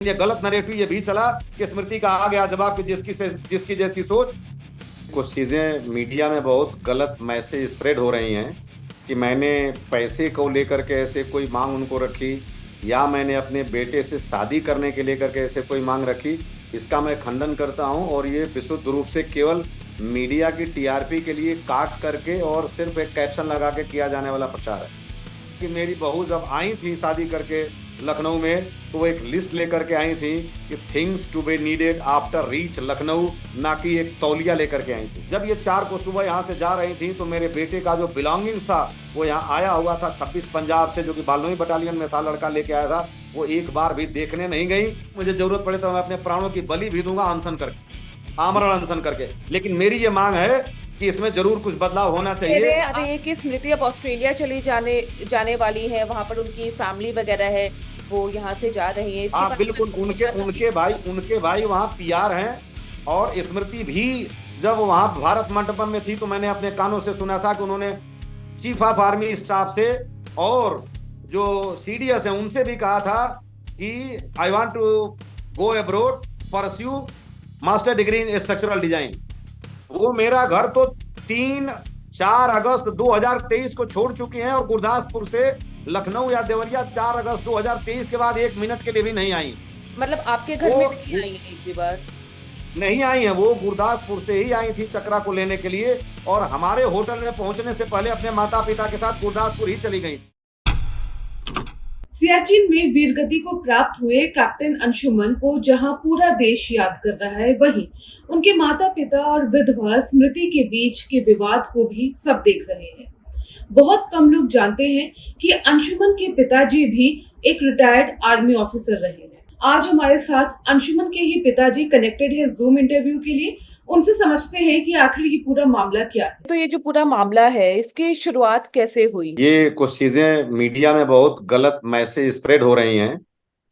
ये गलत नरेटिव ये भी चला कि स्मृति का आ गया जवाब कि जिसकी जैसी सोच। कुछ चीजें मीडिया में बहुत गलत मैसेज स्प्रेड हो रही हैं कि मैंने पैसे को लेकर के ऐसे कोई मांग उनको रखी, या मैंने अपने बेटे से शादी करने के लेकर के ऐसे कोई मांग रखी। इसका मैं खंडन करता हूं और ये विशुद्ध रूप से केवल मीडिया की टीआरपी के लिए काट करके और सिर्फ एक कैप्शन लगा के किया जाने वाला प्रचार है। कि मेरी बहू जब आई थी शादी करके लखनऊ में, तो वो एक लिस्ट लेकर के आई थी कि things to be needed after reach Lucknow, ना कि एक तौलिया लेकर के आई थी। जब ये 4 को सुबह यहाँ से जा रही थी तो मेरे बेटे का जो बिलोंगिंग्स था वो यहाँ आया हुआ था 26 पंजाब से, जो कि बालनोई बटालियन में था, लड़का लेके आया था। वो एक बार भी देखने नहीं गई। मुझे जरूरत पड़े तो मैं अपने प्राणों की बलि भी दूंगा अनशन करके, आमरण अनशन करके, लेकिन मेरी ये मांग है कि इसमें जरूर कुछ बदलाव होना चाहिए। अरे कि स्मृति अब ऑस्ट्रेलिया चली जाने जाने वाली है, वहां पर उनकी फैमिली वगैरह है, वो यहाँ से जा रही है, इसके हाँ बारे बिल्कुल, में उनके उनके भाई वहाँ पीआर हैं। और स्मृति भी जब वहाँ भारत मंडपम में थी तो मैंने अपने कानों से सुना था कि उन्होंने चीफ ऑफ आर्मी स्टाफ से और जो सीडीएस है उनसे भी कहा था कि I want to go abroad, pursue master degree in structural design. वो मेरा घर तो 3-4 अगस्त 2023 को छोड़ चुके हैं और गुरदासपुर से लखनऊ या देवरिया 4 अगस्त 2023 के बाद 1 मिनट के लिए भी नहीं आई। मतलब आपके घर में वो नहीं आई है एक भी बार? नहीं आई है, वो गुरदासपुर से ही आई थी चकरा को लेने के लिए, और हमारे होटल में पहुंचने से पहले अपने माता पिता के साथ गुरदासपुर ही चली गई। सियाचिन में वीरगति को प्राप्त हुए कैप्टन अंशुमन को जहां पूरा देश याद कर रहा है, वहीं उनके माता पिता और विधवा स्मृति के बीच के विवाद को भी सब देख रहे हैं। बहुत कम लोग जानते हैं कि अंशुमन के पिताजी भी एक रिटायर्ड आर्मी ऑफिसर रहे हैं। आज हमारे साथ अंशुमन के ही पिताजी कनेक्टेड है जूम इंटरव्यू के लिए। उनसे समझते हैं कि आखिर ये पूरा मामला क्या है। तो ये जो पूरा मामला है, इसकी शुरुआत कैसे हुई? ये कुछ चीजें मीडिया में बहुत गलत मैसेज स्प्रेड हो रही हैं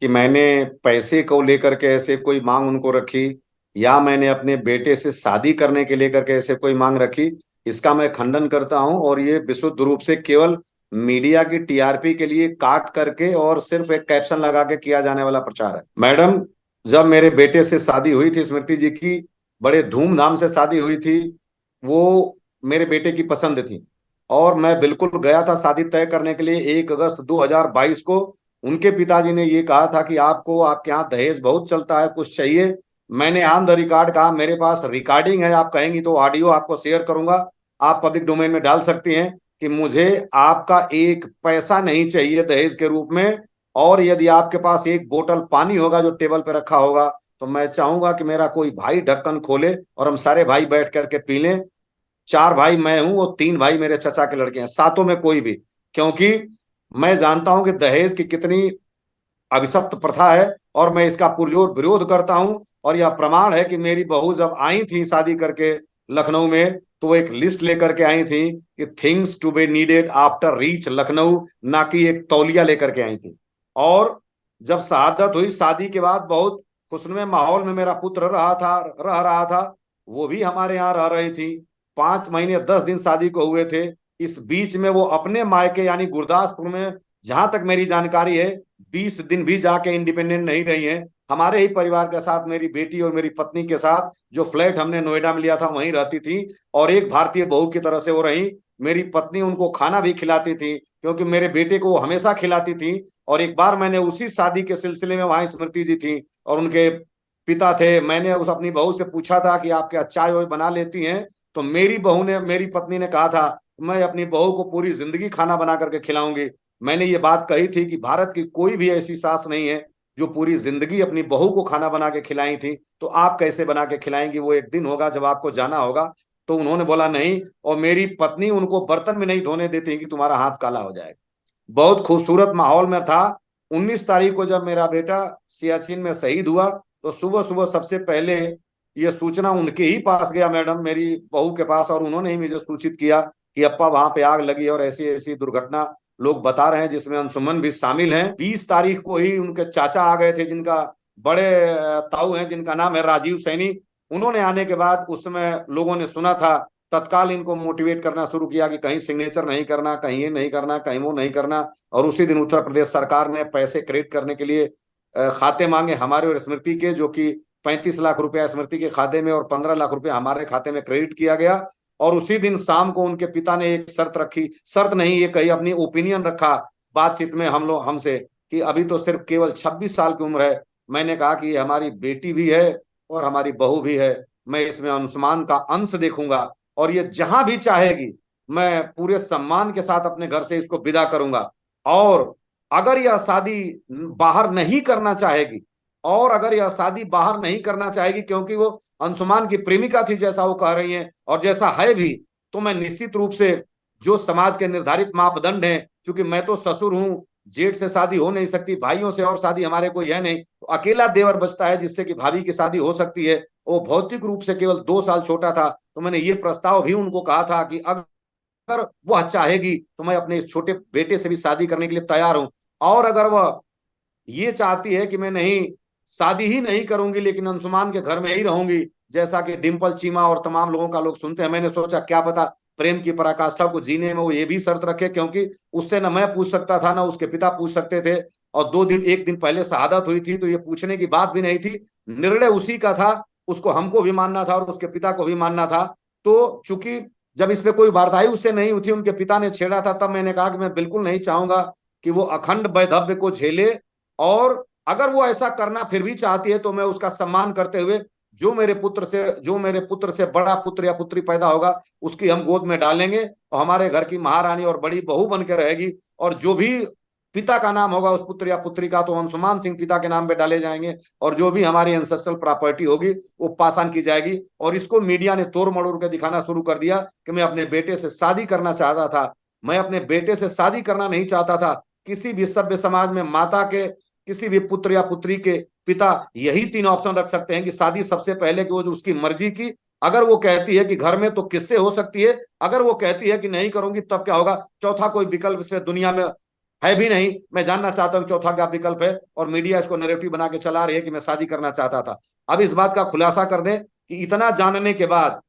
कि मैंने पैसे को लेकर के ऐसे कोई मांग उनको रखी, या मैंने अपने बेटे से शादी करने के लेकर के ऐसे कोई मांग रखी। इसका मैं खंडन करता हूं और ये विशुद्ध रूप से केवल मीडिया की टीआरपी के लिए काट करके और सिर्फ एक कैप्शन लगा के किया जाने वाला प्रचार है। मैडम, जब मेरे बेटे से शादी हुई थी स्मृति जी की, बड़े धूमधाम से शादी हुई थी। वो मेरे बेटे की पसंद थी और मैं बिल्कुल गया था शादी तय करने के लिए 1 अगस्त 2022 को। उनके पिताजी ने ये कहा था कि आपको आपके यहाँ दहेज बहुत चलता है, कुछ चाहिए। मैंने ऑन द रिकॉर्ड कहा मेरे पास रिकॉर्डिंग है, आप कहेंगी तो ऑडियो आपको शेयर करूंगा, आप पब्लिक डोमेन में डाल सकती हैं कि मुझे आपका एक पैसा नहीं चाहिए दहेज के रूप में। और यदि आपके पास एक बोतल पानी होगा जो टेबल पे रखा होगा, तो मैं चाहूंगा कि मेरा कोई भाई ढक्कन खोले और हम सारे भाई बैठ करके पी लें। 4 भाई मैं हूं, वो 3 भाई मेरे चचा के लड़के हैं, सातों में कोई भी। क्योंकि मैं जानता हूं कि दहेज की कितनी अभिशप्त प्रथा है और मैं इसका पुरजोर विरोध करता हूं। और यह प्रमाण है कि मेरी बहू जब आई थी शादी करके लखनऊ में, तो वो एक लिस्ट लेकर के आई थी कि things to be needed after reach Lucknow, ना कि एक तौलिया लेकर के आई थी। और जब शहादत हुई शादी के बाद, बहुत खुशनुमे माहौल में मेरा पुत्र रह रहा था। वो भी हमारे यहाँ रह रही थी। 5 महीने 10 दिन शादी को हुए थे। इस बीच में वो अपने मायके यानी गुरदासपुर में, जहां तक मेरी जानकारी है, 20 दिन भी जाके इंडिपेंडेंट नहीं रही है। हमारे ही परिवार के साथ, मेरी बेटी और मेरी पत्नी के साथ, जो फ्लैट हमने नोएडा में लिया था वहीं रहती थी और एक भारतीय बहू की तरह से वो रही। मेरी पत्नी उनको खाना भी खिलाती थी क्योंकि मेरे बेटे को वो हमेशा खिलाती थी। और एक बार मैंने उसी शादी के सिलसिले में, वहां स्मृति जी थी और उनके पिता थे, मैंने उस अपनी बहू से पूछा था कि आप क्या चाय वाय बना लेती हैं? तो मेरी पत्नी ने कहा था मैं अपनी बहू को पूरी जिंदगी खाना बना करके खिलाऊंगी। मैंने ये बात कही थी कि भारत की कोई भी ऐसी सास नहीं है जो पूरी जिंदगी अपनी बहू को खाना बना के खिलाई थी, तो आप कैसे बना के खिलाएंगी? वो एक दिन होगा जब आपको जाना होगा। तो उन्होंने बोला नहीं, और मेरी पत्नी उनको बर्तन में नहीं धोने देती कि तुम्हारा हाथ काला हो जाएगा। बहुत खूबसूरत माहौल में था। 19 तारीख को जब मेरा बेटा सियाचिन में शहीद हुआ, तो सुबह सुबह सबसे पहले ये सूचना उनके ही पास गया, मैडम मेरी बहू के पास, और उन्होंने ही मुझे सूचित किया कि अप्पा वहां पे आग लगी और ऐसी ऐसी दुर्घटना लोग बता रहे हैं जिसमें अंशुमन भी शामिल हैं। 20 तारीख को ही उनके चाचा आ गए थे, जिनका बड़े ताऊ हैं, जिनका नाम है राजीव सैनी। उन्होंने आने के बाद उस समय लोगों ने सुना था, तत्काल इनको मोटिवेट करना शुरू किया कि कहीं सिग्नेचर नहीं करना, कहीं ये नहीं करना, कहीं वो नहीं करना। और उसी दिन उत्तर प्रदेश सरकार ने पैसे क्रेडिट करने के लिए खाते मांगे हमारे और स्मृति के, जो कि 35 लाख रुपया स्मृति के खाते में और 15 लाख रुपया हमारे खाते में क्रेडिट किया गया। और उसी दिन शाम को उनके पिता ने एक शर्त रखी, शर्त नहीं, ये कही अपनी ओपिनियन रखा बातचीत में हम लोग हमसे, कि अभी तो सिर्फ केवल 26 साल की उम्र है। मैंने कहा कि ये हमारी बेटी भी है और हमारी बहू भी है, मैं इसमें अंशुमान का अंश देखूंगा और ये जहां भी चाहेगी मैं पूरे सम्मान के साथ अपने घर से इसको विदा करूंगा। और अगर यह शादी बाहर नहीं करना चाहेगी, और अगर यह शादी बाहर नहीं करना चाहेगी, क्योंकि वो अंशुमान की प्रेमिका थी जैसा वो कह रही हैं और जैसा है भी, तो मैं निश्चित रूप से जो समाज के निर्धारित मापदंड हैं, क्योंकि मैं तो ससुर हूं, जेठ से शादी हो नहीं सकती, भाइयों से और शादी हमारे कोई है नहीं, तो अकेला देवर बचता है जिससे कि भाभी की शादी हो सकती है। वो भौतिक रूप से केवल 2 साल छोटा था, तो मैंने ये प्रस्ताव भी उनको कहा था कि अगर वह चाहेगी तो मैं अपने इस छोटे बेटे से भी शादी करने के लिए तैयार हूं। और अगर वह ये चाहती है कि मैं नहीं, शादी ही नहीं करूंगी लेकिन अंशुमान के घर में ही रहूंगी, जैसा कि डिम्पल चीमा और तमाम लोगों का लोग सुनते हैं, मैंने सोचा क्या पता प्रेम की पराकाष्ठा को जीने में वो ये भी शर्त रखे, क्योंकि उससे ना मैं पूछ सकता था ना उसके पिता पूछ सकते थे। और 1 दिन पहले शहादत हुई थी, तो ये पूछने की बात भी नहीं थी, निर्णय उसी का था, उसको हमको भी मानना था और उसके पिता को भी मानना था। तो चूंकि जब इस पे कोई वार्ता उससे नहीं हुई थी, उनके पिता ने छेड़ा था, तब मैंने कहा कि मैं बिल्कुल नहीं चाहूंगा कि वो अखंड वैधव्य को झेले। और अगर वो ऐसा करना फिर भी चाहती है तो मैं उसका सम्मान करते हुए जो मेरे पुत्र से बड़ा पुत्र या पुत्री पैदा होगा उसकी हम गोद में डालेंगे और हमारे घर की महारानी और बड़ी बहू बन के रहेगी। और जो भी पिता का नाम होगा उस पुत्र या पुत्री का, तो अंशुमान सिंह पिता के नाम पे डाले जाएंगे और जो भी हमारी एंसेस्ट्रल प्रॉपर्टी होगी वो पासान की जाएगी। और इसको मीडिया ने तोड़ मड़ोड़ के दिखाना शुरू कर दिया कि मैं अपने बेटे से शादी करना चाहता था। मैं अपने बेटे से शादी करना नहीं चाहता था। किसी भी सभ्य समाज में माता के किसी भी पुत्र या पुत्री के पिता यही 3 ऑप्शन रख सकते हैं कि शादी सबसे पहले कि वो जो उसकी मर्जी की, अगर वो कहती है कि घर में तो किससे हो सकती है, अगर वो कहती है कि नहीं करूंगी तब क्या होगा। चौथा कोई विकल्प से दुनिया में है भी नहीं। मैं जानना चाहता हूं चौथा क्या विकल्प है, और मीडिया इसको नैरेटिव बना के चला रही है कि मैं शादी करना चाहता था। अब इस बात का खुलासा कर दें कि इतना जानने के बाद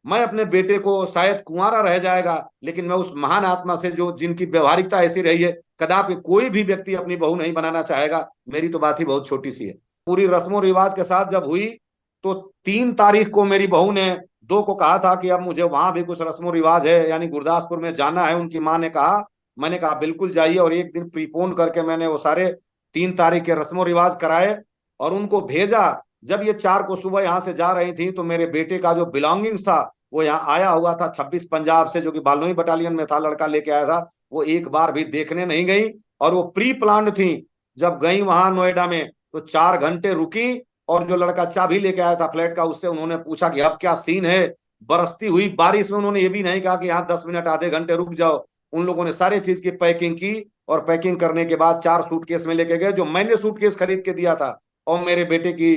मैं अपने बेटे को, शायद कुंवारा रह जाएगा लेकिन मैं उस महान आत्मा से जो जिनकी व्यवहारिकता ऐसी रही है, कदापि कोई भी व्यक्ति अपनी बहू नहीं बनाना चाहेगा। मेरी तो बात ही बहुत छोटी सी है। पूरी रस्मों रिवाज के साथ जब हुई तो 3 तारीख को मेरी बहू ने 2 को कहा था कि अब मुझे वहां भी कुछ रस्मों रिवाज है, यानी गुरदासपुर में जाना है, उनकी माँ ने कहा। मैंने कहा बिल्कुल जाइए, और एक दिन प्रीपोन करके मैंने वो सारे 3 तारीख के रस्मों रिवाज कराए और उनको भेजा। जब ये 4 को सुबह यहाँ से जा रही थी तो मेरे बेटे का जो बिलोंगिंग्स था वो यहाँ आया हुआ था 26 पंजाब से, जो कि बालोई बटालियन में था, लड़का लेके आया था। वो एक बार भी देखने नहीं गई और वो प्री प्लान्ड थी। जब गई वहां नोएडा में तो 4 घंटे रुकी और जो लड़का चाबी लेके आया था फ्लैट का, उससे उन्होंने पूछा कि अब क्या सीन है। बरसती हुई बारिश में उन्होंने ये भी नहीं कहा कि यहाँ 10 मिनट आधे घंटे रुक जाओ। उन लोगों ने सारी चीज की पैकिंग की और पैकिंग करने के बाद 4 सूटकेस में लेके गए, जो मैंने सूटकेस खरीद के दिया था। और मेरे बेटे की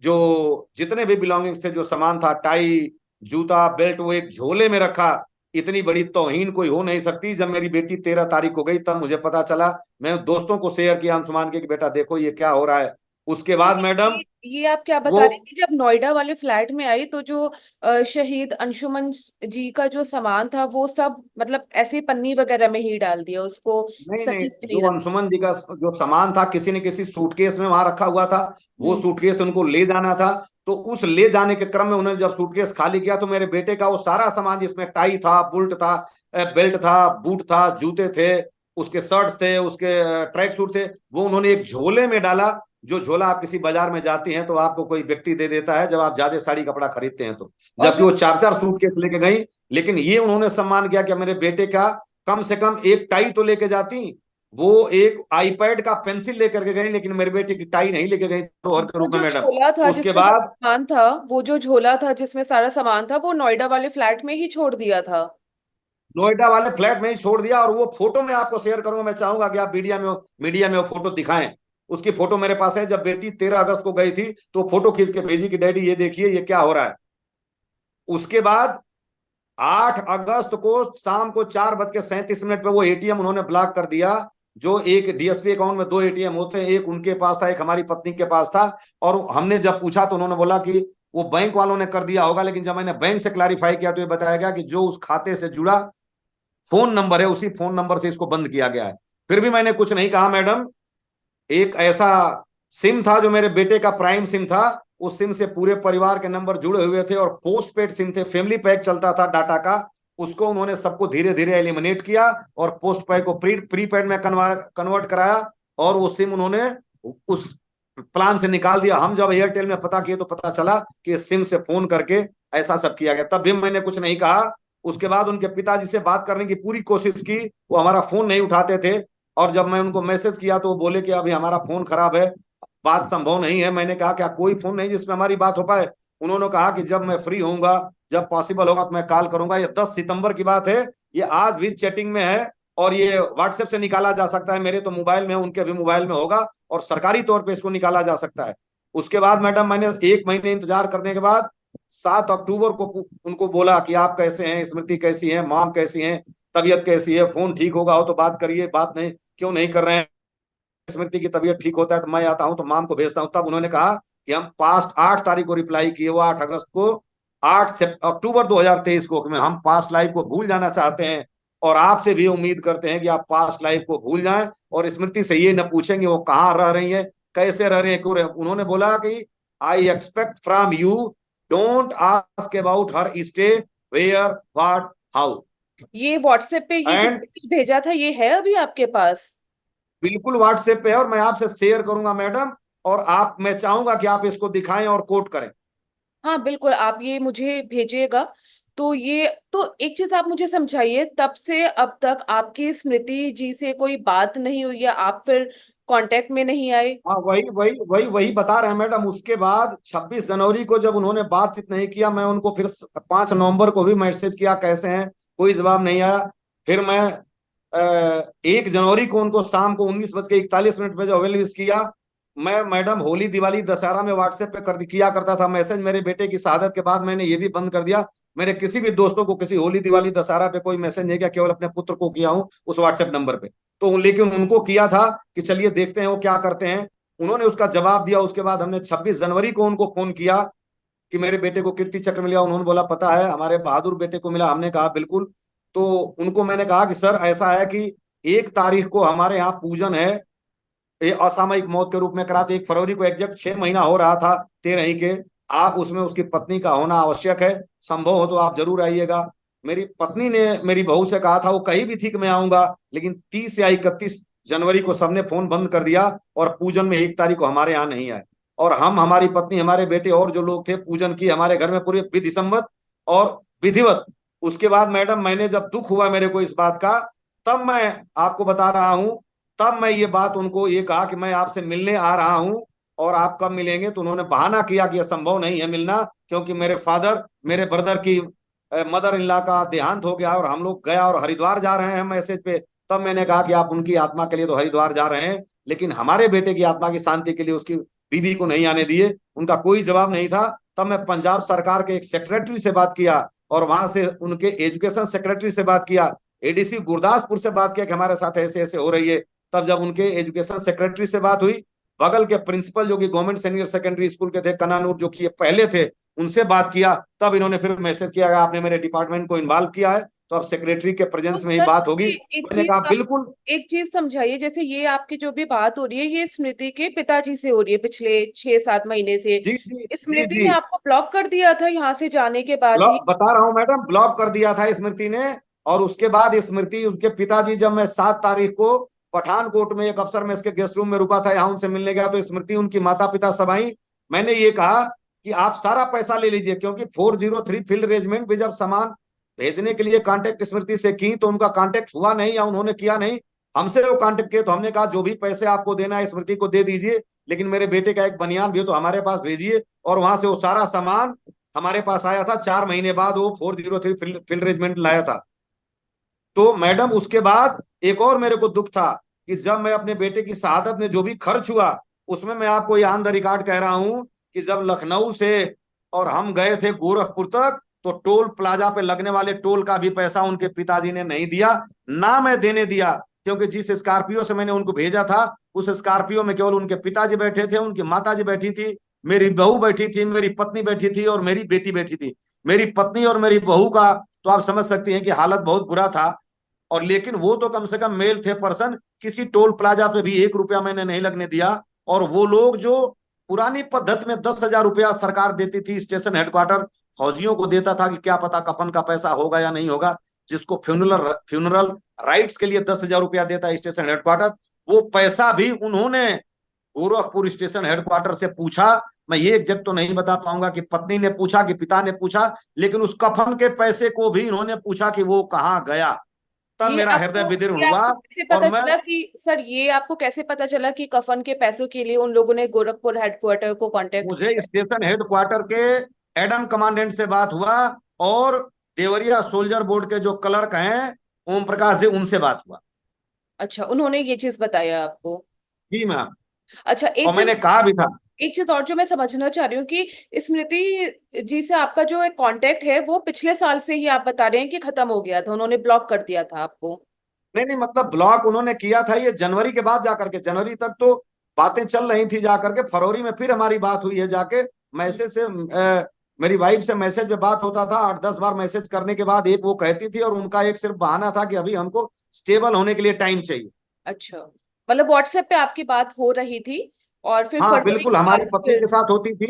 जो जितने भी बिलोंगिंग्स थे, जो सामान था, टाई, जूता, बेल्ट, वो एक झोले में रखा। इतनी बड़ी तौहीन कोई हो नहीं सकती। जब मेरी बेटी 13 तारीख को गई तब मुझे पता चला। मैं दोस्तों को शेयर किया अंशुमान के कि बेटा देखो ये क्या हो रहा है। उसके बाद मैडम ये आप क्या वो बता रहे थे, जब नोएडा वाले फ्लैट में आई तो जो शहीद अंशुमन जी का जो सामान था वो सब मतलब ऐसे पन्नी वगैरह में ही डाल दिया, उसको नहीं नहीं, सही से नहीं जो रखा। अंशुमन जी का जो सामान था किसी न किसी सूटकेस में वहां रखा हुआ था। वो हम्म। सूटकेस उनको ले जाना था। तो उस ले जाने के क्रम में उन्होंने जब सूटकेस खाली किया तो मेरे बेटे का वो सारा सामान, जिसमें टाई था, बुल्ट था, बेल्ट था, बूट था, जूते थे, उसके शर्ट्स थे, उसके ट्रैक सूट थे, वो उन्होंने एक झोले में डाला। जो झोला आप किसी बाजार में जाती हैं तो आपको कोई व्यक्ति दे देता है जब आप ज्यादा साड़ी कपड़ा खरीदते हैं तो। और जबकि जो वो 4 4 सूटकेस लेके गई, लेकिन ये उन्होंने सम्मान किया कि मेरे बेटे का कम से कम एक टाई तो लेके जाती। वो एक आईपैड का पेंसिल लेकर के गई, लेकिन मेरे बेटे की टाई नहीं लेके गई धरोहर के वो रूप में जो मैडम। झोला था उसके जिसमें सारा बाद सामान था, वो जो झोला था जिसमें सारा सामान था, वो नोएडा वाले फ्लैट में ही छोड़ दिया था। नोएडा वाले फ्लैट में ही छोड़ दिया। और वो फोटो मैं आपको शेयर करूंगा, मैं चाहूंगा कि आप मीडिया में वो फोटो दिखाएं। उसकी फोटो मेरे पास है। जब बेटी 13 अगस्त को गई थी तो फोटो खींच के भेजी कि डैडी ये देखिए ये क्या हो रहा है। उसके बाद 8 अगस्त को शाम को 4:37 पे वो एटीएम उन्होंने ब्लॉक कर दिया। जो एक डीएसपी अकाउंट में 2 एटीएम होते हैं, एक उनके पास था, एक हमारी पत्नी के पास था। और हमने जब पूछा तो उन्होंने बोला कि वो बैंक वालों ने कर दिया होगा, लेकिन जब मैंने बैंक से क्लैरिफाई किया तो ये बताया गया कि जो उस खाते से जुड़ा फोन नंबर है उसी फोन नंबर से इसको बंद किया गया है। फिर भी मैंने कुछ नहीं कहा मैडम। एक ऐसा सिम था जो मेरे बेटे का प्राइम सिम था, उस सिम से पूरे परिवार के नंबर जुड़े हुए थे, और पोस्ट पेड सिम थे, फैमिली पैक चलता था डाटा का, उसको उन्होंने सबको धीरे धीरे एलिमिनेट किया और पोस्ट पैक को प्रीपेड में कन्वर्ट कराया, और वो सिम उन्होंने उस प्लान से निकाल दिया। हम जब एयरटेल में पता किए तो पता चला कि सिम से फोन करके ऐसा सब किया गया। तब भी मैंने कुछ नहीं कहा। उसके बाद उनके पिताजी से बात करने की पूरी कोशिश की, वो हमारा फोन नहीं उठाते थे, और जब मैं उनको मैसेज किया तो वो बोले कि अभी हमारा फोन खराब है, बात संभव नहीं है। मैंने कहा क्या कोई फोन नहीं जिसमें हमारी बात हो पाए? उन्होंने कहा कि जब मैं फ्री होऊंगा, जब पॉसिबल होगा तो मैं कॉल करूंगा। ये 10 सितंबर की बात है, ये आज भी चैटिंग में है, और ये व्हाट्सएप से निकाला जा सकता है। मेरे तो मोबाइल में, उनके भी मोबाइल में होगा, और सरकारी तौर पे इसको निकाला जा सकता है। उसके बाद मैडम मैंने 1 महीने इंतजार करने के बाद 7 अक्टूबर को उनको बोला कि आप कैसे हैं, स्मृति कैसी है, मॉम कैसी है, तबीयत कैसी है, फोन ठीक होगा हो तो बात करिए, बात नहीं क्यों नहीं कर रहे हैं? स्मृति की तबीयत ठीक होता है तो मैं आता हूं तो माम को भेजता हूं। तब उन्होंने कहा कि हम पास्ट 8 तारीख को रिप्लाई किए, वो 8 अगस्त को, 8 अक्टूबर 2023 को, कि हम पास्ट लाइफ को भूल जाना चाहते हैं, और आपसे भी उम्मीद करते हैं कि आप पास्ट लाइफ को भूल जाएं, और स्मृति से ये न पूछेंगे वो कहाँ रह रही है, कैसे रह रहे हैं, क्यों रहे। उन्होंने बोला कि I expect from you, don't ask about her stay, where, what, how. ये व्हाट्सएप पे ये जो एंड मैसेज भेजा था ये है अभी आपके पास? बिल्कुल व्हाट्सएप पे है, और मैं आपसे शेयर करूंगा मैडम, और आप, मैं चाहूंगा कि आप इसको दिखाएं और कोट करें। हाँ बिल्कुल, आप ये मुझे भेजिएगा। तो ये तो एक चीज आप मुझे समझाइए, तब से अब तक आपकी स्मृति जी से कोई बात नहीं हुई है? आप फिर कांटेक्ट में नहीं आए? हाँ, वही वही वही वही बता रहे हैं मैडम। उसके बाद 26 जनवरी को जब उन्होंने बातचीत नहीं किया, मैं उनको फिर 5 नवंबर को भी मैसेज किया कैसे हैं, कोई जवाब नहीं आया। फिर मैं 1 जनवरी को उनको शाम को 19:41 पे जो अवेलेबल किया। मैं मैडम होली, दिवाली, दशहरा में व्हाट्सएप पे किया करता था मैसेज। मेरे बेटे की शहादत के बाद मैंने ये भी बंद कर दिया। मैंने किसी भी दोस्तों को किसी होली, दिवाली, दशहरा पे कोई मैसेज नहीं किया, केवल अपने पुत्र को किया हूँ उस व्हाट्सएप नंबर पे। तो लेकिन उनको किया था कि चलिए देखते हैं वो क्या करते हैं। उन्होंने उसका जवाब दिया। उसके बाद हमने 26 जनवरी को उनको फोन किया कि मेरे बेटे को कीर्ति चक्र मिला। उन्होंने बोला पता है हमारे बहादुर बेटे को मिला। हमने कहा बिल्कुल। तो उनको मैंने कहा कि सर ऐसा है कि 1 तारीख को हमारे यहाँ पूजन है, ये असामयिक मौत के रूप में कराते। 1 फरवरी को एग्जैक्ट 6 महीना हो रहा था 13 के। आप उसमें उसकी पत्नी का होना आवश्यक है, संभव हो तो आप जरूर आइएगा। मेरी पत्नी ने मेरी बहू से कहा था, वो कही भी थी कि मैं आऊंगा, लेकिन 30 या 31 जनवरी को सबने फोन बंद कर दिया, और पूजन में 1 तारीख को हमारे यहाँ नहीं आए। और हम, हमारी पत्नी, हमारे बेटे और जो लोग थे, पूजन की हमारे घर में पूरे विधि सम्मत और विधिवत। उसके बाद मैडम मैंने जब दुख हुआ मेरे को इस बात का, तब मैं आपको बता रहा हूं, तब मैं ये बात उनको ये कहा कि मैं आपसे मिलने आ रहा हूं, और आप कब मिलेंगे? तो उन्होंने बहाना किया कि यह संभव नहीं है मिलना, क्योंकि मेरे फादर, मेरे ब्रदर की मदर इन लॉ का देहांत हो गया, और हम लोग गया और हरिद्वार जा रहे हैं मैसेज पे। तब मैंने कहा कि आप उनकी आत्मा के लिए तो हरिद्वार जा रहे हैं, लेकिन हमारे बेटे की आत्मा की शांति के लिए उसकी बीवी को नहीं आने दिए। उनका कोई जवाब नहीं था। तब मैं पंजाब सरकार के एक सेक्रेटरी से बात किया, और वहां से उनके एजुकेशन सेक्रेटरी से बात किया, एडीसी गुरदासपुर से बात किया कि हमारे साथ ऐसे ऐसे हो रही है। तब जब उनके एजुकेशन सेक्रेटरी से बात हुई, बगल के प्रिंसिपल जो कि गवर्नमेंट सीनियर सेकेंडरी स्कूल के थे, कनानूर, जो कि पहले थे, उनसे बात किया। तब इन्होंने फिर मैसेज किया आपने मेरे डिपार्टमेंट को इन्वॉल्व किया है, तो अब सेक्रेटरी के तो प्रेजेंस में ही सर बात होगी। मुझे मैंने कहा बिल्कुल। एक चीज समझाइए, जैसे ये आपकी जो भी बात हो रही है ये स्मृति के पिताजी से हो रही है पिछले 6-7 महीने से। जी जी जी स्मृति जी। ने आपको ब्लॉक कर दिया था यहाँ से जाने के बाद ही? ब्लॉक, बता रहा हूं मैडम, ब्लॉक कर दिया था स्मृति ने। और उसके बाद स्मृति, उनके पिताजी, जब मैं 7 तारीख को पठानकोट में एक अफसर में इसके गेस्ट रूम में रुका था, यहाँ उनसे मिलने गया, तो स्मृति, उनकी माता पिता सब आई। मैंने ये कहा कि आप सारा पैसा ले लीजिए, क्योंकि 403 फील्ड रेजिमेंट भी जब सामान भेजने के लिए कांटेक्ट स्मृति से की, तो उनका कांटेक्ट हुआ नहीं या उन्होंने किया नहीं, हमसे वो कांटेक्ट किए। तो हमने कहा जो भी पैसे आपको देना है स्मृति को दे दीजिए, लेकिन मेरे बेटे का एक बनियान भी तो हमारे पास भेजिए। और वहां से वो सारा सामान हमारे पास आया था। 4 महीने बाद वो 403 फील्ड रेजिमेंट लाया था। तो मैडम उसके बाद एक और मेरे को दुख था कि जब मैं अपने बेटे की शहादत में जो भी खर्च हुआ, उसमें मैं आपको ये ऑन द रिकॉर्ड कह रहा हूं कि जब लखनऊ से और हम गए थे गोरखपुर तक, तो टोल प्लाजा पे लगने वाले टोल का भी पैसा उनके पिताजी ने नहीं दिया, ना मैं देने दिया। क्योंकि जिस स्कॉर्पियो से मैंने उनको भेजा था, उस स्कॉर्पियो में केवल उनके पिताजी बैठे थे, उनकी माताजी बैठी थी, मेरी बहू बैठी थी, मेरी पत्नी बैठी थी, और मेरी बेटी बैठी थी। मेरी पत्नी और मेरी बहू का तो आप समझ सकती हैं कि हालत बहुत बुरा था। और लेकिन वो तो कम से कम मेल थे पर्सन, किसी टोल प्लाजा पे भी 1 रुपया मैंने नहीं लगने दिया। और वो लोग जो पुरानी पद्धति में 10,000 रुपया सरकार देती थी, स्टेशन हेडक्वार्टर फौजियों को देता था कि क्या पता कफन का पैसा होगा या नहीं होगा, जिसको फ्यूनरल फ्यूनरल राइट्स के लिए 10,000 रुपया देता है स्टेशन हेडक्वार्टर, वो पैसा भी उन्होंने गोरखपुर स्टेशन हेडक्वार्टर से पूछा। मैं ये एग्जैक्ट तो नहीं बता पाऊंगा कि पत्नी ने पूछा कि पिता ने पूछा, लेकिन उस कफन के पैसे को भी इन्होंने पूछा कि वो कहाँ गया। तब मेरा हृदय विदीर्ण ये हुआ। आपको कैसे और पता मैं, चला कि सर, ये आपको कैसे पता चला कि कफन के पैसों के लिए उन लोगों ने गोरखपुर हेडक्वार्टर को कांटेक्ट मुझे किया? स्टेशन हेडक्वार्टर के एडम कमांडेंट से बात हुआ और देवरिया सोल्जर बोर्ड के जो क्लर्क हैं ओम प्रकाश जी, उनसे बात हुआ। अच्छा, उन्होंने ये चीज बताया आपको? जी मैम। अच्छा, और मैंने कहा भी था। एक चीज और जो मैं समझना चाह रही हूँ कि स्मृति जी से आपका जो एक कांटेक्ट है वो पिछले साल से ही आप बता रहे हैं कि खत्म हो गया था, उन्होंने ब्लॉक कर दिया था आपको? नहीं नहीं, मतलब ब्लॉक उन्होंने किया था ये जनवरी के बाद जाकर के, जनवरी तक तो बातें चल रही थी जाकर के, फरवरी में फिर हमारी बात हुई है जाके मैसेज से। मेरी वाइफ से मैसेज पे बात होता था, 8-10 बार मैसेज करने के बाद एक वो कहती थी, और उनका एक सिर्फ बहाना था कि अभी हमको स्टेबल होने के लिए टाइम चाहिए। अच्छा, मतलब व्हाट्सएप पे आपकी बात हो रही थी और फिर हाँ फरवरी बिल्कुल, के हमारी बाद पत्नी फिर? के साथ होती थी।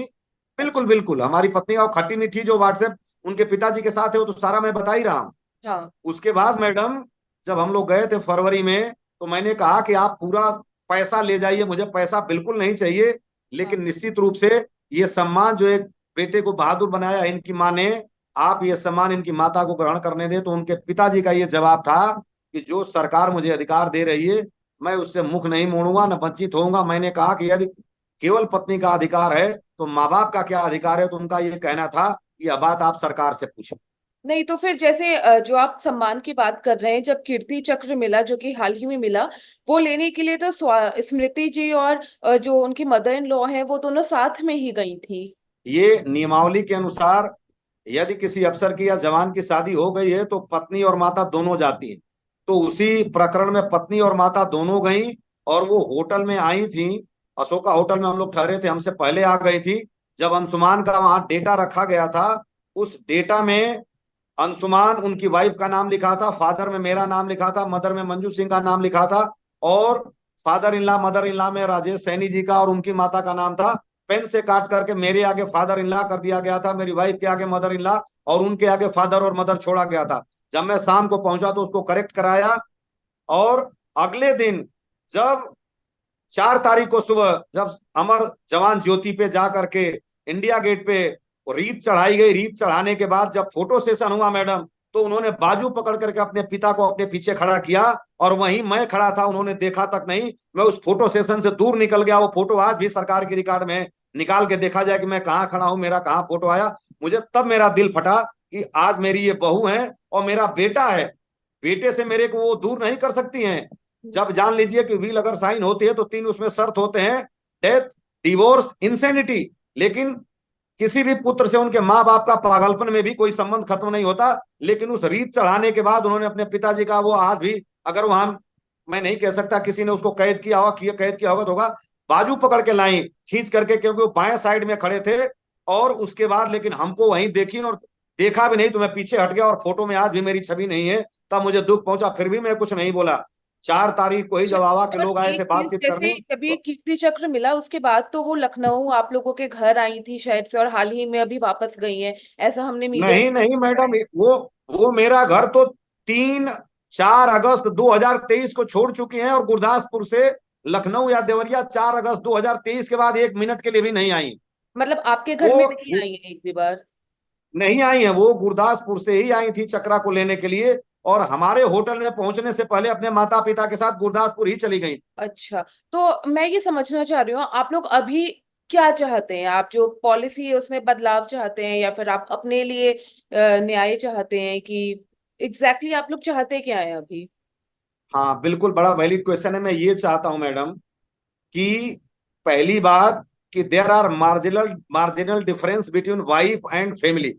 बिल्कुल अच्छा। बिल्कुल, हमारी पत्नी और खट्टी मीठी जो व्हाट्सएप उनके पिताजी के साथ है वो तो सारा मैं बता ही रहा हूँ। हाँ। उसके बाद मैडम जब हम लोग गए थे फरवरी में, तो मैंने कहा कि आप पूरा पैसा ले जाइए, मुझे पैसा बिल्कुल नहीं चाहिए, हाँ। लेकिन निश्चित रूप से ये सम्मान जो एक बेटे को बहादुर बनाया इनकी माँ ने, आप ये सम्मान इनकी माता को ग्रहण करने दे। तो उनके पिताजी का ये जवाब था कि जो सरकार मुझे अधिकार दे रही है मैं उससे मुख नहीं मोड़ूंगा, न वंचित होऊंगा। मैंने कहा कि यदि केवल पत्नी का अधिकार है तो माँ बाप का क्या अधिकार है? तो उनका ये कहना था कि यह बात आप सरकार से पूछें। नहीं तो फिर जैसे जो आप सम्मान की बात कर रहे हैं, जब कीर्ति चक्र मिला जो कि हाल ही में मिला, वो लेने के लिए तो स्मृति जी और जो उनकी मदर इन लॉ हैं वो दोनों साथ में ही गई थी। ये नियमावली के अनुसार यदि किसी अफसर की या जवान की शादी हो गई है तो पत्नी और माता दोनों जाती हैं। तो उसी प्रकरण में पत्नी और माता दोनों गई, और वो होटल में आई थी, अशोका होटल में हम लोग ठहरे थे, हमसे पहले आ गई थी। जब अंशुमान का वहां डेटा रखा गया था, उस डेटा में अंशुमान उनकी वाइफ का नाम लिखा था, फादर में मेरा नाम लिखा था, मदर में मंजू सिंह का नाम लिखा था, और father in law mother in law में राजेश सैनी जी का और उनकी माता का नाम था। पेन से काट करके मेरे आगे फादर इन लॉ कर दिया गया था, मेरी वाइफ के आगे मदर इन लॉ, और उनके आगे फादर और मदर छोड़ा गया था। जब मैं शाम को पहुंचा तो उसको करेक्ट कराया, और अगले दिन जब 4 तारीख को सुबह जब अमर जवान ज्योति पे जा करके इंडिया गेट पे रीत चढ़ाई गई, रीत चढ़ाने के बाद जब फोटो सेशन हुआ मैडम, तो उन्होंने बाजू पकड़ करके अपने पिता को अपने पीछे खड़ा किया, और वहीं मैं खड़ा था, उन्होंने देखा तक नहीं। मैं उस फोटो सेशन से दूर निकल गया। वो फोटो आज भी सरकार के रिकॉर्ड में निकाल के देखा जाए कि मैं कहाँ खड़ा हूं, मेरा कहाँ फोटो आया। मुझे तब मेरा दिल फटा कि आज मेरी ये बहू है और मेरा बेटा है, बेटे से मेरे को वो दूर नहीं कर सकती हैं। जब जान लीजिए कि व्हील अगर साइन होती है तो 3 उसमें शर्त होते हैं, डेथ, डिवोर्स, इंसेनिटी। लेकिन किसी भी पुत्र से उनके माँ बाप का पागलपन में भी कोई संबंध खत्म नहीं होता। लेकिन उस रीत चढ़ाने के बाद उन्होंने अपने पिताजी का, वो आज भी अगर वहां, मैं नहीं कह सकता किसी ने उसको कैद किया होगा, कैद किया होगा तो होगा, बाजू पकड़ के लाई खींच करके, क्योंकि वो बाएं साइड में खड़े थे। और उसके बाद लेकिन हमको वहीं देखी, और देखा भी नहीं तो मैं पीछे हट गया, और फोटो में आज भी मेरी छवि नहीं है। तब मुझे दुख पहुंचा, फिर भी मैं कुछ नहीं बोला। 4 तारीख को ही अच्छा, जब आवा के और लोग आए एक थे चीज, बातचीत जैसे करने, जब ये तो कीर्ति चक्र मिला उसके बाद तो वो लखनऊ आप लोगों के घर आई थी शहर से, और हाल ही में अभी वापस गई हैं, ऐसा हमने मीडिया नहीं नहीं में। मैडम, वो मेरा घर तो 3-4 अगस्त 2023 को छोड़ चुकी हैं, और गुरदासपुर से लखनऊ या देवरिया 4 अगस्त 2023 के बाद 1 मिनट के लिए भी नहीं आई। मतलब आपके घर वो में नहीं आई है एक भी बार? नहीं आई है, वो गुरदासपुर से ही आई थी चक्रा को लेने के लिए, और हमारे होटल में पहुंचने से पहले अपने माता पिता के साथ गुरदासपुर ही चली गई। अच्छा, तो मैं ये समझना चाह रही हूँ आप लोग अभी क्या चाहते हैं? आप जो पॉलिसी है उसमें बदलाव चाहते हैं, या फिर आप अपने लिए न्याय चाहते हैं कि एग्जैक्टली आप लोग चाहते क्या है अभी? हाँ बिल्कुल, बड़ा वैलिड क्वेश्चन है। मैं ये चाहता हूं मैडम कि पहली बात कि there are marginal marginal difference between wife and family.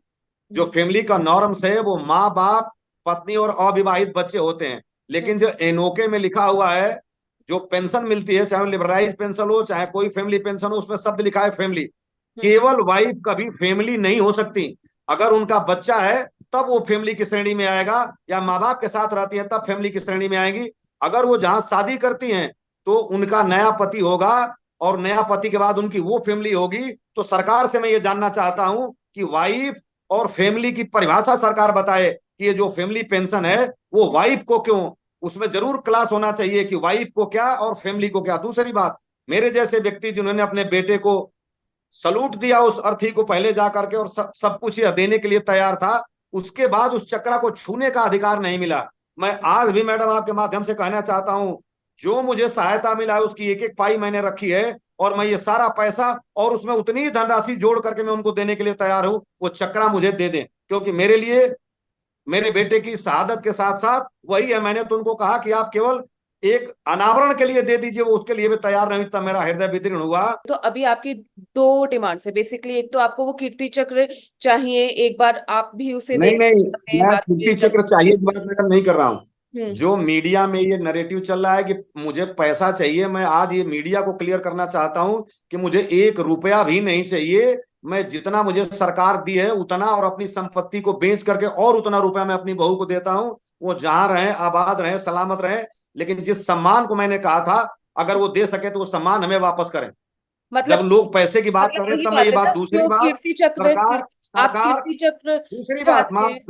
जो फैमिली का नॉर्म्स है वो माँ बाप, पत्नी और अविवाहित बच्चे होते हैं। हम्म। लेकिन जो एनओके में लिखा हुआ है, जो पेंशन मिलती है, चाहे लिबराइज पेंशन हो चाहे कोई फैमिली पेंशन हो, उसमें शब्द लिखा है फैमिली। हम्म। केवल वाइफ कभी फैमिली नहीं हो सकती। अगर उनका बच्चा है तब वो फैमिली की श्रेणी में आएगा, या माँ बाप के साथ रहती है तब फैमिली की श्रेणी में आएगी। अगर वो जहां शादी करती हैं तो उनका नया पति होगा, और नया पति के बाद उनकी वो फैमिली होगी, तो सरकार से मैं ये जानना चाहता हूं कि वाइफ और फैमिली की परिभाषा सरकार बताए कि ये जो फैमिली पेंशन है वो वाइफ को क्यों, उसमें जरूर क्लास होना चाहिए कि वाइफ को क्या और फैमिली को क्या। दूसरी बात, मेरे जैसे व्यक्ति जिन्होंने अपने बेटे को सलूट दिया उस अर्थी को पहले जा करके और सब कुछ यह देने के लिए तैयार था, उसके बाद उस चक्रा को छूने का अधिकार नहीं मिला। मैं आज भी मैडम आपके माध्यम से कहना चाहता हूं, जो मुझे सहायता मिला है उसकी एक एक पाई मैंने रखी है और मैं ये सारा पैसा और उसमें उतनी धनराशि जोड़ करके मैं उनको देने के लिए तैयार हूं, वो चक्रा मुझे दे दें, क्योंकि मेरे लिए मेरे बेटे की शहादत के साथ साथ वही है। मैंने तो उनको कहा कि आप केवल एक अनावरण के लिए दे दीजिए, वो उसके लिए भी तैयार नहीं, तब मेरा हृदय विदीर्ण हुआ। तो अभी आपकी दो डिमांड्स है बेसिकली, एक तो आपको वो कीर्ति चक्र चाहिए, एक बार आप भी उसे नहीं देखना नहीं, चाहते हैं मैं हाथ कीर्ति में चक्र चाहिए की बात मैडम नहीं कर रहा हूँ। हम्म। जो मीडिया में ये नैरेटिव चल रहा है कि मुझे पैसा चाहिए, मैं आज ये मीडिया को क्लियर करना चाहता हूँ कि मुझे 1 रुपया भी नहीं चाहिए। मैं जितना मुझे सरकार दी है उतना और अपनी संपत्ति को बेच करके और उतना रुपया मैं अपनी बहू को देता हूँ। वो जहां रहे, आबाद रहे, सलामत रहे, लेकिन जिस सम्मान को मैंने कहा था अगर वो दे सके तो वो सम्मान हमें वापस करें। जब मतलब लोग पैसे की बात कर रहे हैं यही तब मैं बात ये है बात, ना, दूसरी जो बात, कीर्ति चक्र सरकार आप सरकार कीर्ति चक्र दूसरी बात, चाहते मां, हैं।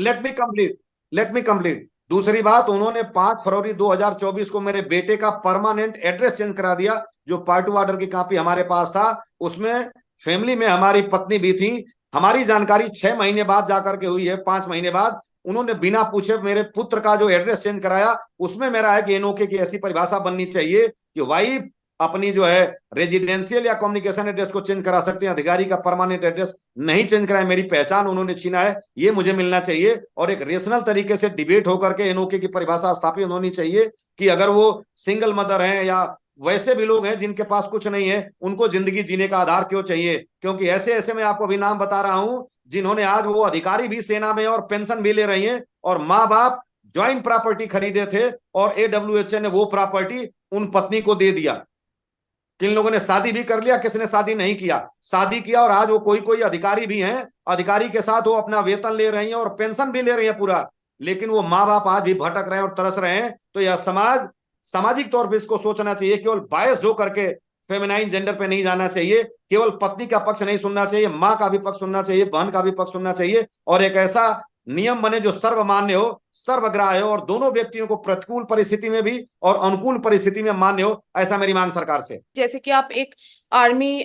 Let me complete. दूसरी बात, उन्होंने 5 फरवरी 2024 को मेरे बेटे का परमानेंट एड्रेस चेंज करा दिया। जो पार्ट ऑर्डर की कॉपी हमारे पास था उसमें फैमिली में हमारी पत्नी भी थी। हमारी जानकारी 6 महीने बाद जाकर के हुई है, 5 महीने बाद उन्होंने बिना पूछे मेरे पुत्र का जो एड्रेस चेंज कराया। उसमें मेरा है कि एनओके की ऐसी परिभाषा बननी चाहिए कि वाइफ अपनी जो है रेजिडेंशियल या कम्युनिकेशन एड्रेस को चेंज करा सकते हैं, अधिकारी का परमानेंट एड्रेस नहीं चेंज कराए। मेरी पहचान उन्होंने छीना है, ये मुझे मिलना चाहिए। और एक रेशनल तरीके से डिबेट होकर के एनओके की परिभाषा स्थापित होनी चाहिए कि अगर वो सिंगल मदर हैं या वैसे भी लोग हैं जिनके पास कुछ नहीं है, उनको जिंदगी जीने का आधार क्यों चाहिए। क्योंकि ऐसे ऐसे मैं आपको अभी नाम बता रहा हूं जिन्होंने आज, वो अधिकारी भी सेना में और पेंशन भी ले रही हैं, और माँ बाप ज्वाइंट प्रॉपर्टी खरीदे थे और एडब्ल्यूएच ने वो प्रॉपर्टी उन पत्नी को दे दिया। किन लोगों ने शादी भी कर लिया, किसने शादी नहीं किया, शादी किया, और आज वो कोई कोई अधिकारी भी हैं, अधिकारी के साथ वो अपना वेतन ले रही हैं और पेंशन भी ले रही है पूरा, लेकिन वो माँ बाप आज भी भटक रहे हैं और तरस रहे हैं। तो यह समाज सामाजिक तौर पर इसको सोचना चाहिए, केवल बायस्ड होकर के फेमिनाइन जेंडर पे नहीं जाना चाहिए, केवल पत्नी का पक्ष नहीं सुनना चाहिए, माँ का भी पक्ष सुनना चाहिए, बहन का भी पक्ष सुनना चाहिए, और एक ऐसा नियम बने जो सर्वमान्य हो, सर्वग्राह्य हो, और दोनों व्यक्तियों को प्रतिकूल परिस्थिति में भी और अनुकूल परिस्थिति में मान्य हो। ऐसा मेरी मांग सरकार से। जैसे कि आप एक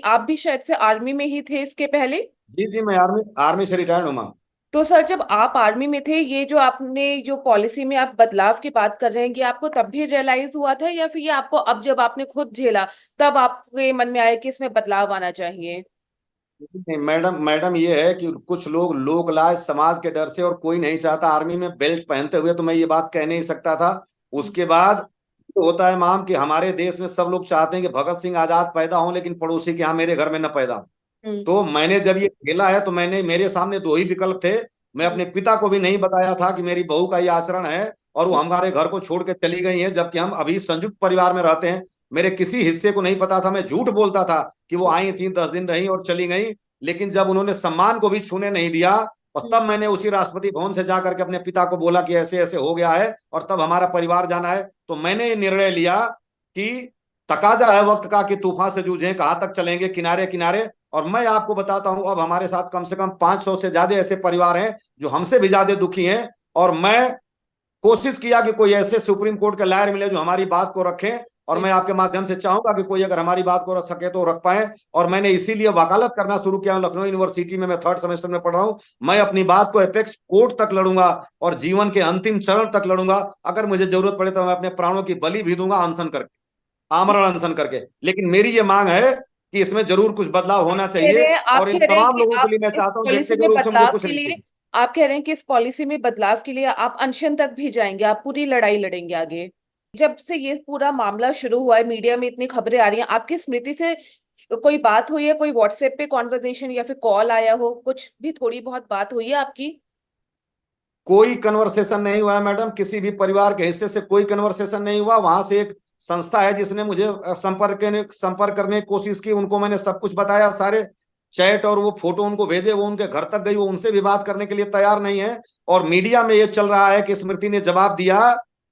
आप भी शायद से आर्मी में ही थे इसके पहले। जी जी, मैं आर्मी आर्मी से रिटायर्ड हूँ मैम। तो सर, जब आप आर्मी में थे, ये जो आपने जो पॉलिसी में आप बदलाव की बात कर रहे हैं, ये आपको तब भी रियलाइज हुआ था या फिर ये आपको अब जब आपने खुद झेला तब आपके मन में आया कि इसमें बदलाव आना चाहिए? नहीं मैडम, ये है कि कुछ लोग लोक लाज समाज के डर से, और कोई नहीं चाहता आर्मी में बेल्ट पहनते हुए, तो मैं ये बात कह नहीं सकता था। उसके बाद तो होता है मैम कि हमारे देश में सब लोग चाहते हैं कि भगत सिंह आजाद पैदा हो, लेकिन पड़ोसी के यहाँ मेरे घर में न पैदा हो। हम्म। तो मैंने जब ये खेला है तो मैंने, मेरे सामने 2 ही विकल्प थे। मैं अपने पिता को भी नहीं बताया था कि मेरी बहू का ये आचरण है, और वो हमारे घर को छोड़ के चली गई है, जबकि हम अभी संयुक्त परिवार में रहते हैं। मेरे किसी हिस्से को नहीं पता था, मैं झूठ बोलता था कि वो आई थी, 10 दिन रही और चली गई। लेकिन जब उन्होंने सम्मान को भी छूने नहीं दिया, और तब मैंने उसी राष्ट्रपति भवन से जाकर के अपने पिता को बोला कि ऐसे ऐसे हो गया है और तब हमारा परिवार जाना है, तो मैंने ये निर्णय लिया कि तकाजा है वक्त का कि तूफान से जूझें, कहां तक चलेंगे, किनारे किनारे। और मैं आपको बताता हूं, अब हमारे साथ कम से कम 500 से ज्यादा ऐसे परिवार हैं जो हमसे भी ज्यादा दुखी हैं, और मैं कोशिश किया कि कोई ऐसे सुप्रीम कोर्ट के लॉयर मिले जो हमारी बात को रखें, और मैं आपके माध्यम से चाहूंगा कि कोई अगर हमारी बात को रख सके तो रख पाए। और मैंने इसीलिए वकालत करना शुरू किया। लखनऊ यूनिवर्सिटी में मैं 3rd सेमेस्टर में पढ़ रहा हूं। मैं अपनी बात को एपेक्स कोर्ट तक लड़ूंगा और जीवन के अंतिम चरण तक लड़ूंगा। अगर मुझे जरूरत पड़े तो मैं अपने प्राणों की बलि भी दूंगा, अनशन करके, आमरण अनशन करके। लेकिन मेरी ये मांग है कि इसमें जरूर कुछ बदलाव होना चाहिए, आप और इन कह रहे हैं तमाम कि लोगों के आप लिए मैं इस चाहता हूं पॉलिसी व्यक्तिगत में रूप से मुझे बदलाव कुछ के नहीं लिए चाहिए। आप कह रहे हैं कि इस पॉलिसी में बदलाव के लिए आप अनशन तक भी जाएंगे, आप पूरी लड़ाई लड़ेंगे आगे? जब से ये पूरा मामला शुरू हुआ है, मीडिया में इतनी खबरें आ रही हैं, आपकी स्मृति से कोई बात हुई है, कोई व्हाट्सएप पे कॉन्वर्जेशन या फिर कॉल आया हो, कुछ भी थोड़ी बहुत बात हुई है आपकी? कोई कन्वर्सेशन नहीं हुआ है मैडम, किसी भी परिवार के हिस्से से कोई कन्वर्सेशन नहीं हुआ। वहां से एक संस्था है जिसने मुझे संपर्क करने की कोशिश की, उनको मैंने सब कुछ बताया, सारे चैट और वो फोटो उनको भेजे, वो उनके घर तक गई, वो उनसे भी बात करने के लिए तैयार नहीं है। और मीडिया में ये चल रहा है कि स्मृति ने जवाब दिया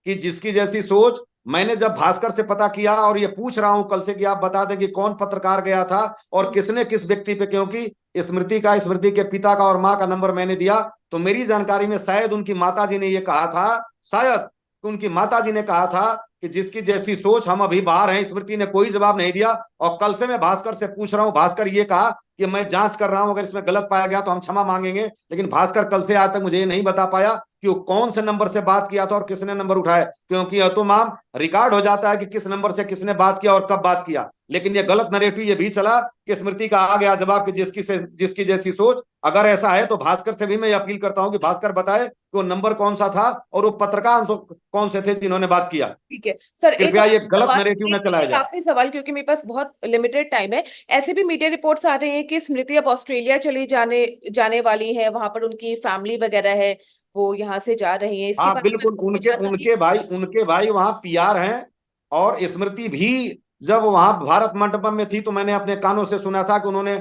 कि जिसकी जैसी सोच मैंने जब भास्कर से पता किया और ये पूछ रहा हूं कल से कि आप बता दें कि कौन पत्रकार गया था और किसने किस व्यक्ति पे, क्योंकि स्मृति के पिता का और माँ का नंबर मैंने दिया, तो मेरी जानकारी में शायद उनकी माताजी ने ये कहा था, शायद उनकी माताजी ने कहा था कि जिसकी जैसी सोच, हम अभी बाहर हैं। स्मृति ने कोई जवाब नहीं दिया और कल से मैं भास्कर से पूछ रहा हूं। भास्कर ये कहा कि मैं जांच कर रहा हूं, अगर इसमें गलत पाया गया तो हम क्षमा मांगेंगे, लेकिन भास्कर कल से आज तक मुझे ये नहीं बता पाया कि वो कौन से नंबर से बात किया था और किसने नंबर उठाया, क्योंकि यह तो माम रिकॉर्ड हो जाता है कि किस नंबर से किसने बात किया और कब बात किया। लेकिन ये गलत नरेटिव ये भी चला कि स्मृति का आ गया जवाब कि जिसकी जैसी सोच। अगर ऐसा है तो भास्कर से भी मैं अपील करता हूं कि भास्कर बताए कि वो नंबर कौन सा था और वो पत्रकार कौन से थे जिन्होंने बात किया। ठीक है सर, एक कृपया ये गलत सवाल, नरेटिव न चलाया एक जाए। आखिरी सवाल, क्योंकि मेरे पास बहुत लिमिटेड टाइम है। ऐसे भी मीडिया रिपोर्ट्स आ रहे हैं कि स्मृति अब ऑस्ट्रेलिया चली जाने जाने वाली है, वहां पर उनकी फैमिली वगैरह है, वो यहाँ से जा रही है। इसके हाँ बारे में बिल्कुल, आपको कोई उनके जानकारी? उनके भाई वहां पीआर हैं। और स्मृति भी जब वहां भारत मंडपम में थी तो मैंने अपने कानों से सुना था कि उन्होंने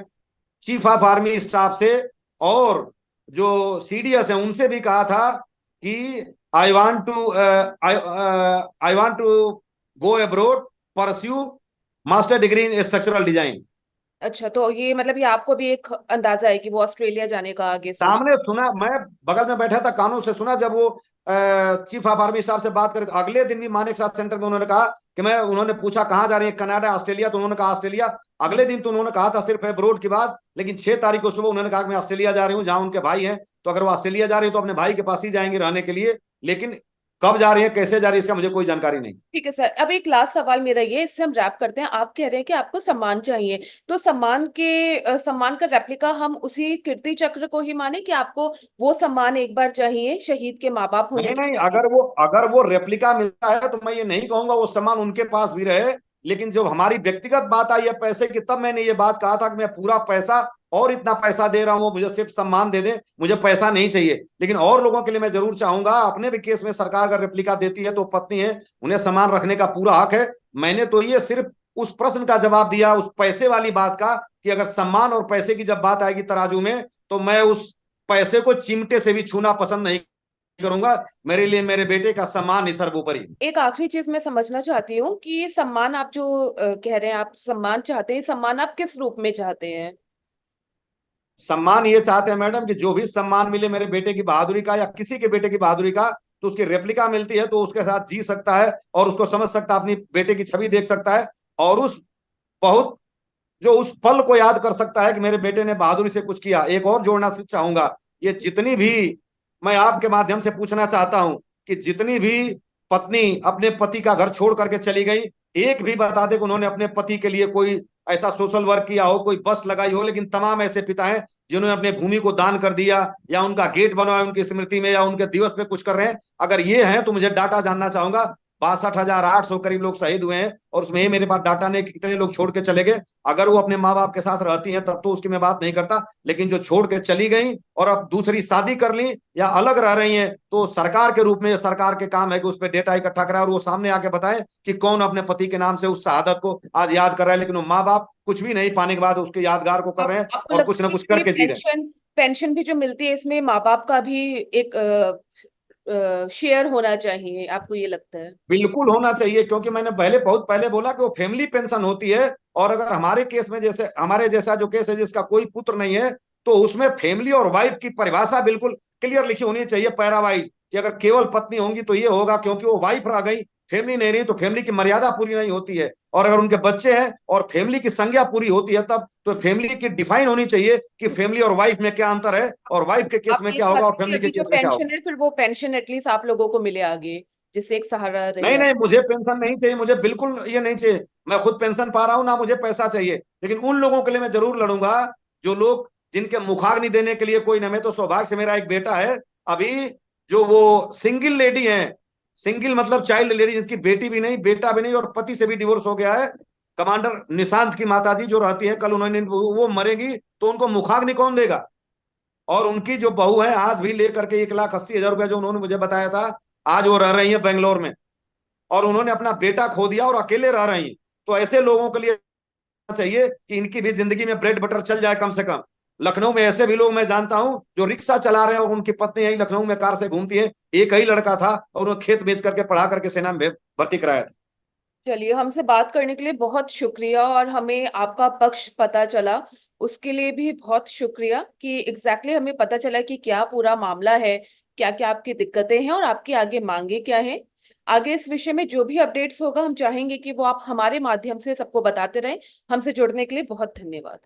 चीफ ऑफ आर्मी स्टाफ से और जो सीडीएस है उनसे भी कहा था कि I want to go abroad, pursue master degree in structural design. अच्छा, तो ये मतलब ये आपको भी एक अंदाजा है कि वो ऑस्ट्रेलिया जाने का आगे सोच? सामने सुना, मैं बगल में बैठा था, कानों से सुना जब वो चीफ ऑफ आर्मी स्टाफ से बात करे। अगले दिन भी मानेक साथ सेंटर में उन्होंने कहा कि उन्होंने पूछा कहाँ जा रही है, कनाडा, ऑस्ट्रेलिया, तो उन्होंने कहा ऑस्ट्रेलिया। अगले दिन तो उन्होंने कहा था सिर्फ अब्रोड की बात, लेकिन 6 तारीख को सुबह उन्होंने कहा कि मैं ऑस्ट्रेलिया जा रही हूँ, जहां उनके भाई हैं। तो अगर वो ऑस्ट्रेलिया जा रही है तो अपने भाई के पास ही जाएंगे रहने के लिए, लेकिन कब जा रही है, कैसे जा रही है, इसका मुझे कोई जानकारी नहीं। ठीक है सर, अब एक लास्ट सवाल मेरा ये, इससे हम रैप करते हैं। आप कह रहे हैं कि आपको सम्मान चाहिए, तो सम्मान का रेप्लिका हम उसी कीर्ति चक्र को ही माने कि आपको वो सम्मान एक बार चाहिए शहीद के माँ बाप होने नहीं के नहीं, नाते? अगर वो रेप्लिका मिलता है तो मैं ये नहीं कहूंगा वो सामान उनके पास भी रहे, लेकिन जब हमारी व्यक्तिगत बात आई है पैसे की, तब मैंने ये बात कहा था कि मैं पूरा पैसा और इतना पैसा दे रहा हूं, मुझे सिर्फ सम्मान दे दें, मुझे पैसा नहीं चाहिए। लेकिन और लोगों के लिए मैं जरूर चाहूंगा, अपने भी केस में सरकार अगर रेप्लिका देती है तो पत्नी है, उन्हें सम्मान रखने का पूरा हक है। मैंने तो ये सिर्फ उस प्रश्न का जवाब दिया, उस पैसे वाली बात का, कि अगर सम्मान और पैसे की जब बात आएगी तराजू में, तो मैं उस पैसे को चिमटे से भी छूना पसंद नहीं करूंगा। मेरे लिए मेरे बेटे का सम्मान ही सर्वोपरि। एक आखिरी चीज मैं समझना चाहती हूँ कि ये सम्मान आप जो कह रहे हैं, आप सम्मान चाहते हैं, सम्मान आप किस रूप में चाहते हैं? सम्मान ये चाहते हैं मैडम कि जो भी सम्मान मिले मेरे बेटे की बहादुरी का या किसी के बेटे की बहादुरी का, तो उसकी रेप्लिका मिलती है तो उसके साथ जी सकता है और उसको समझ सकता है, अपनी बेटे की छवि देख सकता है और बहुत उस पल को याद कर सकता है कि मेरे बेटे ने बहादुरी से कुछ किया। एक और जोड़ना चाहूंगा, ये जितनी भी, मैं आपके माध्यम से पूछना चाहता हूं कि जितनी भी पत्नी अपने पति का घर छोड़ करके चली गई, एक भी बता दे कि उन्होंने अपने पति के लिए कोई ऐसा सोशल वर्क किया हो, कोई बस लगाई हो। लेकिन तमाम ऐसे पिता हैं जिन्होंने अपने भूमि को दान कर दिया या उनका गेट बनवाया उनकी स्मृति में या उनके दिवस पे कुछ कर रहे हैं। अगर ये हैं तो मुझे डाटा जानना चाहूंगा। 62,800 करीब लोग शहीद हुए हैं और उसमें ये मेरे पास डाटा नहीं कितने लोग छोड़ के चले गए। अगर वो अपने माँ बाप के साथ रहती हैं तब तो उसकी मैं बात नहीं करता, लेकिन जो छोड़ के चली गई और अब दूसरी शादी कर ली या अलग रह रही हैं, तो सरकार के रूप में सरकार के काम है कि उस पर डेटा इकट्ठा कराए और वो सामने आके बताए कि कौन अपने पति के नाम से उस शहादत को आज याद कर रहा है। लेकिन वो माँ बाप कुछ भी नहीं पाने के बाद उसके यादगार को कर रहे हैं आपको और लगता कुछ ना है कुछ कि ये करके जी रहे हैं। पेंशन पेंशन भी जो मिलती है, इसमें माँ बाप का भी एक शेयर होना चाहिए, आपको ये लगता है? बिल्कुल होना चाहिए, क्योंकि मैंने बहुत पहले बोला कि वो फैमिली पेंशन होती है। और अगर हमारे केस में, जैसे हमारे जैसा जो केस है जिसका कोई पुत्र नहीं है, तो उसमें फैमिली और वाइफ की परिभाषा बिल्कुल क्लियर लिखी होनी चाहिए पैरा वाइज, कि अगर केवल पत्नी होंगी तो ये होगा, क्योंकि वो वाइफ रह गई, फैमिली नहीं रही, तो फैमिली की मर्यादा पूरी नहीं होती है। और अगर उनके बच्चे हैं और फैमिली की संज्ञा पूरी होती है, तब तो फैमिली की डिफाइन होनी चाहिए कि फैमिली और वाइफ में क्या अंतर है और वाइफ के केस आप में ये क्या होगा और चाहते हैं कि फैमिली के अभी जो केस में क्या होगा। पेंशन है, फिर वो पेंशन एटलीस्ट आप लोगों को मिले आगे, जिससे एक सहारा रहे नहीं आप? नहीं, मुझे पेंशन नहीं चाहिए, मुझे बिल्कुल ये नहीं चाहिए। मैं खुद पेंशन पा रहा हूं ना, मुझे पैसा चाहिए। लेकिन उन लोगों के लिए मैं जरूर लड़ूंगा जो लोग, जिनके मुखाग्नि देने के लिए कोई न, मैं तो सौभाग्य से मेरा एक बेटा है अभी, जो वो सिंगल लेडी है, सिंगल मतलब चाइल्ड लेडी, जिसकी बेटी भी नहीं बेटा भी नहीं और पति से भी डिवोर्स हो गया है। कमांडर निशांत की माताजी जो रहती है, कल उन्होंने वो मरेंगी तो उनको मुखाग्नि कौन देगा। और उनकी जो बहू है आज भी लेकर के 1,80,000 रुपया जो उन्होंने मुझे बताया था, आज वो रह रही है बेंगलोर में और उन्होंने अपना बेटा खो दिया और अकेले रह रही हैं। तो ऐसे लोगों के लिए चाहिए कि इनकी भी जिंदगी में ब्रेड बटर चल जाए कम से कम। लखनऊ में ऐसे भी लोग मैं जानता हूं जो रिक्शा चला रहे हैं और उनकी पत्नी यही लखनऊ में कार से घूमती है। एक ही लड़का था और वो खेत बेच करके पढ़ा करके सेना में भर्ती कराया था। चलिए, हमसे बात करने के लिए बहुत शुक्रिया, और हमें आपका पक्ष पता चला उसके लिए भी बहुत शुक्रिया कि एग्जैक्टली हमें पता चला कि क्या पूरा मामला है, क्या क्या आपकी दिक्कतें हैं और आपकी आगे मांगे क्या हैं। आगे इस विषय में जो भी अपडेट्स होगा हम चाहेंगे कि वो आप हमारे माध्यम से सबको बताते रहें। हमसे जुड़ने के लिए बहुत धन्यवाद।